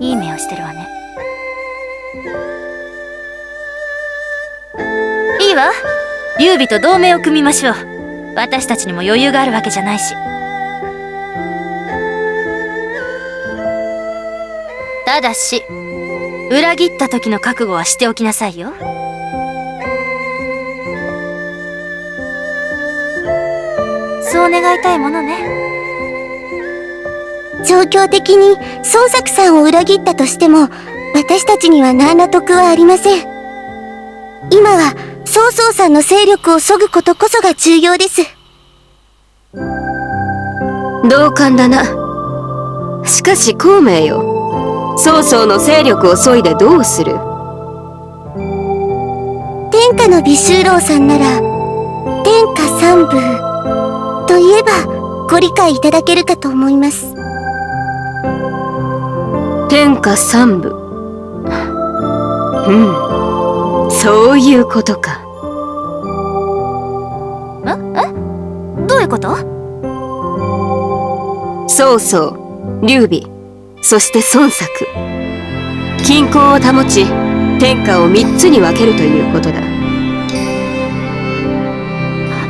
いい目をしてるわね。いいわ。劉備と同盟を組みましょう。私たちにも余裕があるわけじゃないし。ただし、裏切った時の覚悟はしておきなさいよ。そう願いたいものね。状況的に孫作さんを裏切ったとしても、私たちには何ら得はありません。今は曹操さんの勢力を削ぐことこそが重要です。同感だな。しかし孔明よ、曹操の勢力を削いでどうする？天下の美州郎さんなら天下三部といえばご理解いただけるかと思います。天下三部。そういうことか。どういうこと？曹操、劉備、そして孫作。均衡を保ち、天下を3つに分けるということだ。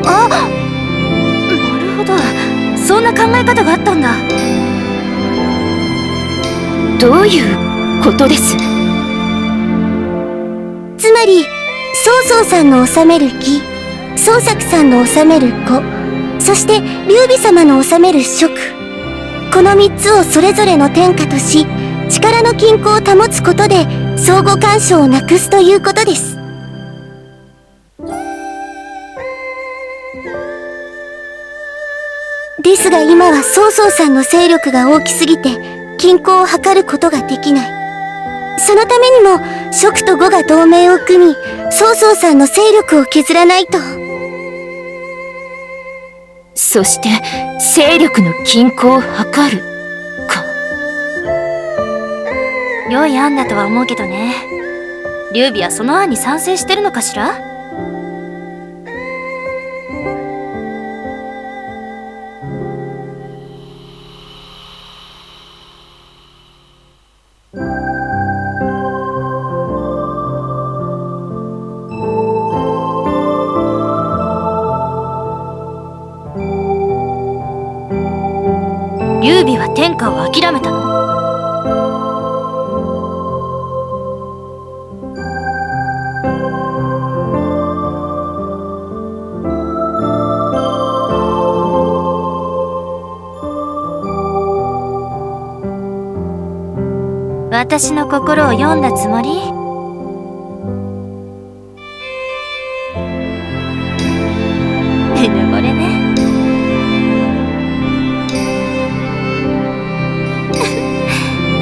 あ、なるほど。そんな考え方があったんだ。どういうことです？つまり曹操さんの治める義、孫作さんの治める呉、そして劉備様の治める蜀、この3つをそれぞれの天下とし、力の均衡を保つことで相互干渉をなくすということです。ですが今は曹操さんの勢力が大きすぎて均衡を図ることができない。そのためにも蜀と呉が同盟を組み、曹操さんの勢力を削らないと。そして勢力の均衡を図るか。良い案だとは思うけどね。劉備はその案に賛成してるのかしら？劉備は天下を諦めたの？私の心を読んだつもり？うぬぼれね。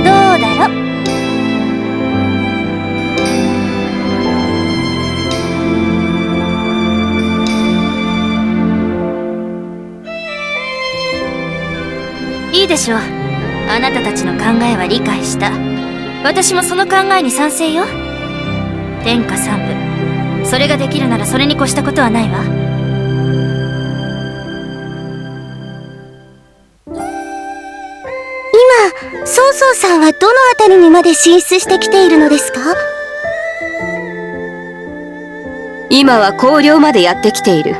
どうだろ。いいでしょう。あなたたちの考えは理解した。私もその考えに賛成よ。天下三部、それができるならそれに越したことはないわ。今曹操さんはどのあたりにまで進出してきているのですか？今は広陵までやってきている。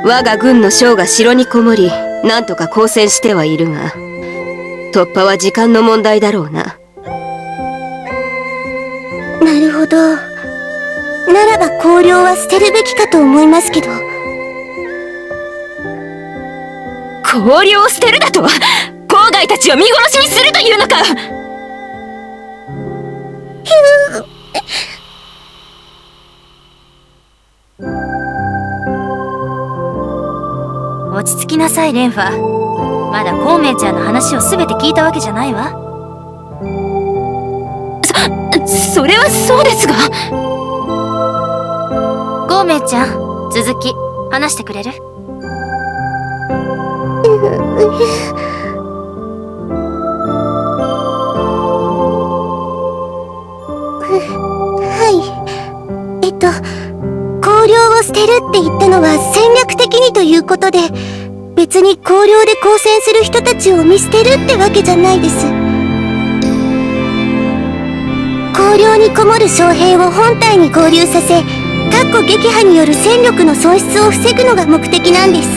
我が軍の将が城にこもり、なんとか抗戦してはいるが、突破は時間の問題だろうな。なるほど。ならば広陵は捨てるべきかと思いますけど。広陵を捨てるだと？郊外たちを見殺しにするというのか？落ち着きなさい、蓮華。まだ孔明ちゃんの話を全て聞いたわけじゃないわ。それはそうですが。孔明ちゃん、続き話してくれる？はい。広陵を捨てるって言ったのは戦略的にということで、別に広陵で抗戦する人たちを見捨てるってわけじゃないです。荒涼にこもる将兵を本隊に合流させ、撃破による戦力の損失を防ぐのが目的なんです。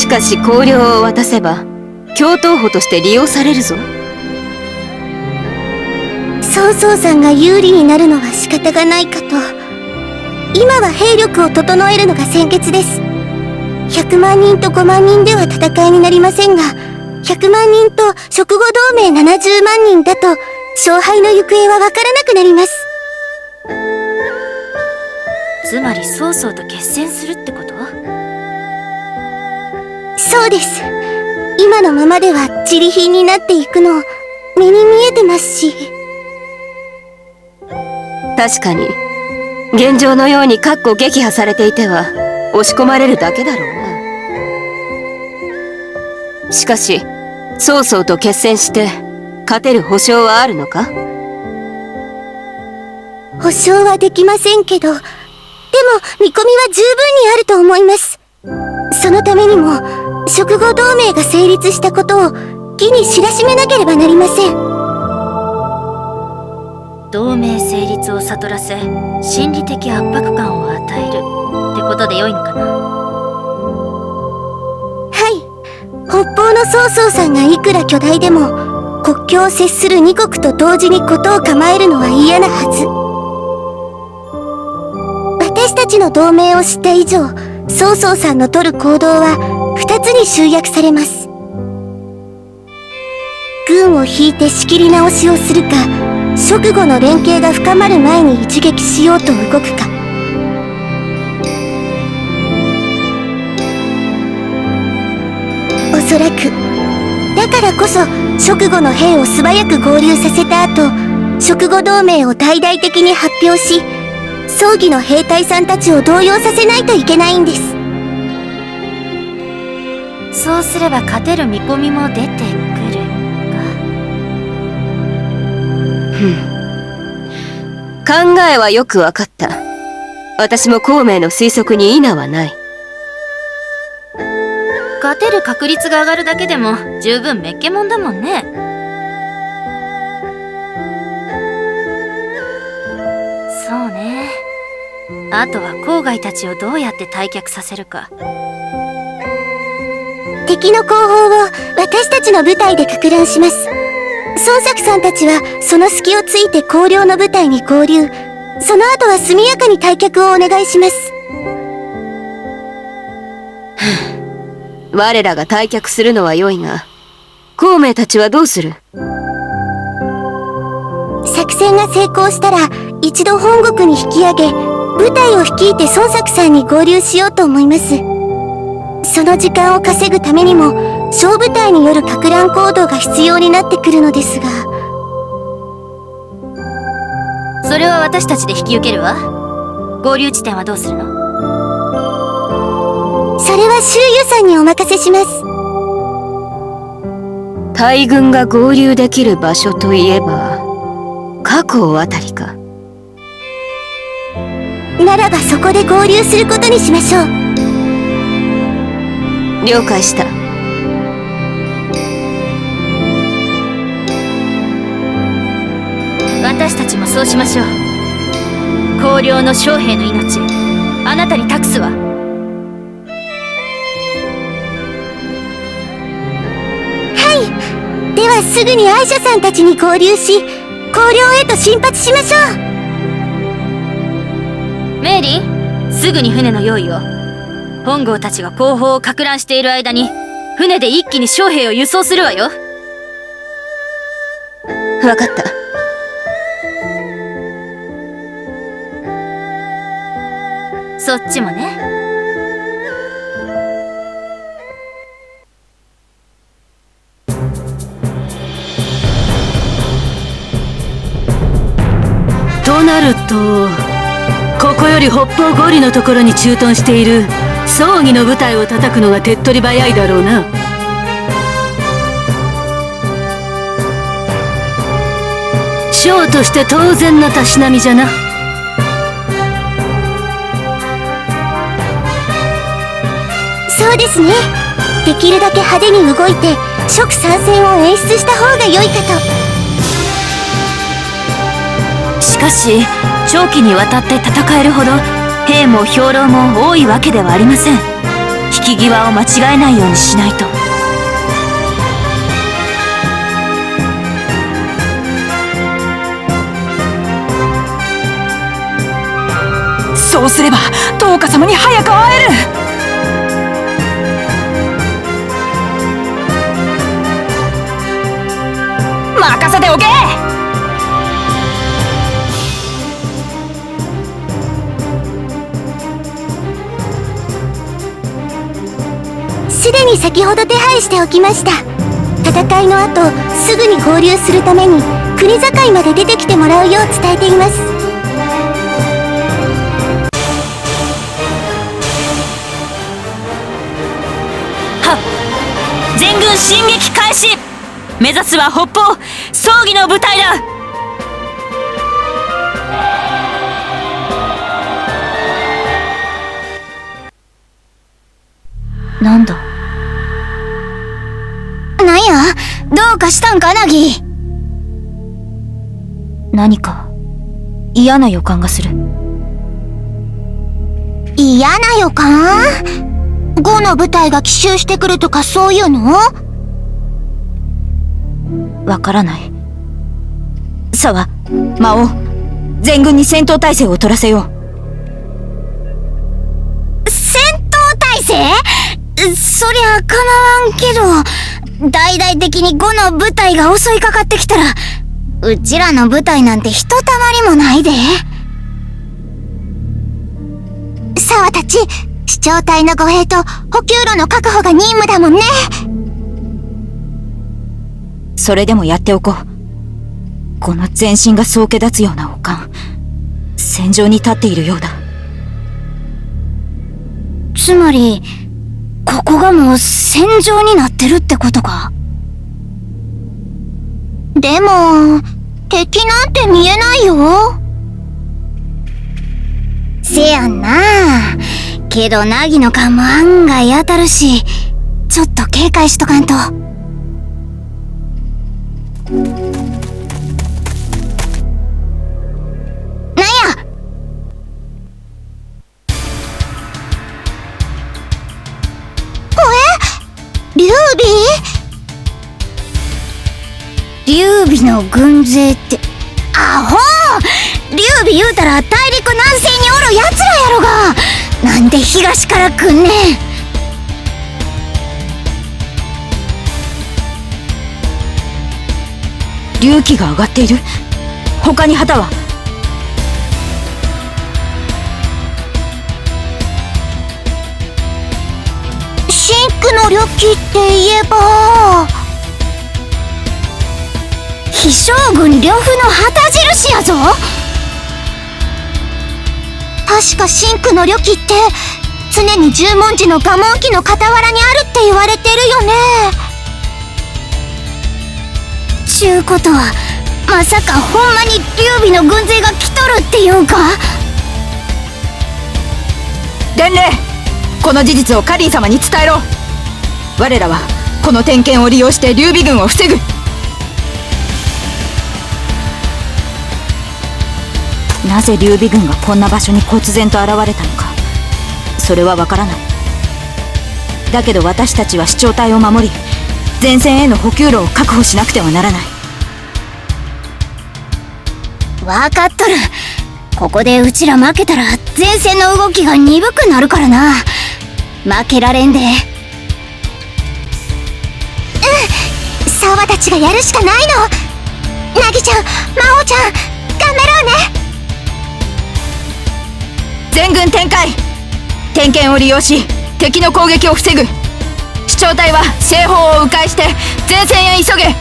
しかし荒涼を渡せば共闘補として利用されるぞ。曹操さんが有利になるのは仕方がないかと。今は兵力を整えるのが先決です。100万人と5万人では戦いになりませんが、100万人と食後同盟70万人だと勝敗の行方はわからなくなります。つまり曹操と決戦するってこと？そうです。今のままでは自利品になっていくの目に見えてますし。確かに現状のように撃破されていては押し込まれるだけだろうな。しかし曹操と決戦して勝てる保証はあるのか？保証はできませんけど、でも見込みは十分にあると思います。そのためにも食後同盟が成立したことを義に知らしめなければなりません。同盟成立を悟らせ、心理的圧迫感を与えるってことで良いのかな？はい。北方の曹操さんがいくら巨大でも国境を接する2国と同時に事を構えるのは嫌なはず。私たちの同盟を知った以上、曹操さんの取る行動は2つに集約されます。軍を引いて仕切り直しをするか、直後の連携が深まる前に一撃しようと動くか。おそらくだからこそ直後の兵を素早く合流させた後、直後同盟を大々的に発表し、葬儀の兵隊さんたちを動揺させないといけないんです。そうすれば勝てる見込みも出てくるか。考えはよくわかった。私も孔明の推測に異なはない。勝てる確率が上がるだけでも十分めっけもんだもんね。そうね。あとは郊外たちをどうやって退却させるか。敵の後方を私たちの部隊で撹乱します。孫作さんたちはその隙をついて荒涼の部隊に合流。その後は速やかに退却をお願いします。我らが退却するのは良いが、孔明たちはどうする？作戦が成功したら一度本国に引き上げ、部隊を率いて孫作さんに合流しようと思います。その時間を稼ぐためにも小部隊による撹乱行動が必要になってくるのですが。それは私たちで引き受けるわ。合流地点はどうするの？それは周遊さんにお任せします。大軍が合流できる場所といえば河口あたりか。ならばそこで合流することにしましょう。了解した。私たちもそうしましょう。荒涼の将兵の命、あなたに託すわ。はい。ではすぐに愛者さんたちに合流し、荒涼へと進発しましょう。メイリー、すぐに船の用意を。本郷たちが後方を撹乱している間に船で一気に将兵を輸送するわよ。わかった。そっちもね。となると、ここより北方五里のところに駐屯している葬儀の部隊を叩くのが手っ取り早いだろうな。将として当然のたしなみじゃな。そうですね。できるだけ派手に動いて諸参戦を演出した方が良いかと。しかし長期にわたって戦えるほど兵も兵糧も多いわけではありません。引き際を間違えないようにしないと。そうすれば灯火様に早く会える。任せておけ。すでに先ほど手配しておきました。戦いの後すぐに合流するために国境まで出てきてもらうよう伝えています。全軍進撃開始。目指すは北方葬儀の舞台だ。なんだ。なんや、どうかしたんかナギ。何か嫌な予感がする。嫌な予感？5の部隊が奇襲してくるとかそういうの？わからない。沢、魔王、全軍に戦闘態勢を取らせよう。戦闘態勢？そりゃ構わんけど、大々的に5の部隊が襲いかかってきたら、うちらの部隊なんてひとたまりもないで。沢たち、視聴隊の護衛と補給路の確保が任務だもんね。それでもやっておこう。この全身が総気立つような悪感、戦場に立っているようだ。つまりここがもう戦場になってるってことか。でも敵なんて見えないよ。せやんな。けどナギの勘も案外当たるし、ちょっと警戒しとかんと。劉備の軍勢ってアホー。劉備言うたら大陸南西におる奴らやろが、なんで東から来んねん。隆起が上がっている。他に旗は？真紅の緑旗って言えば飛将軍呂布の旗印やぞ。確か真紅の緑旗って常に十文字の蒲門記の傍らにあるって言われてるよね。ちゅうことはまさかほんまに劉備の軍勢が来とるっていうんか。伝令、この事実をカリン様に伝えろ。我らはこの点検を利用して劉備軍を防ぐ。なぜ劉備軍がこんな場所に忽然と現れたのか、それはわからない。だけど私たちは視聴隊を守り、前線への補給路を確保しなくてはならない。わかっとる。ここでうちら負けたら前線の動きが鈍くなるからな。負けられんで。沢たちがやるしかないの。ナギちゃん、魔王ちゃん、頑張ろうね。全軍展開。点検を利用し敵の攻撃を防ぐ。視聴隊は西方を迂回して前線へ急げ。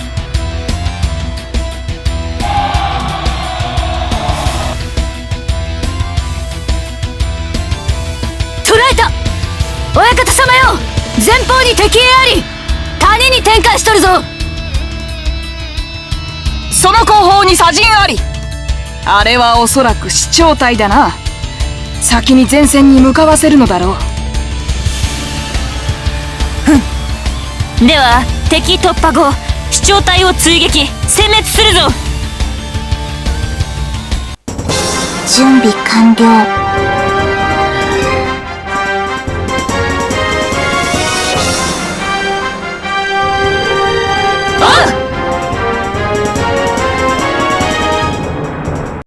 捕らえた。親方様よ、前方に敵兵あり。谷に展開しとるぞ。その後方に左陣あり。あれはおそらく視聴隊だな。先に前線に向かわせるのだろう。では敵突破後視聴隊を追撃殲滅するぞ。準備完了。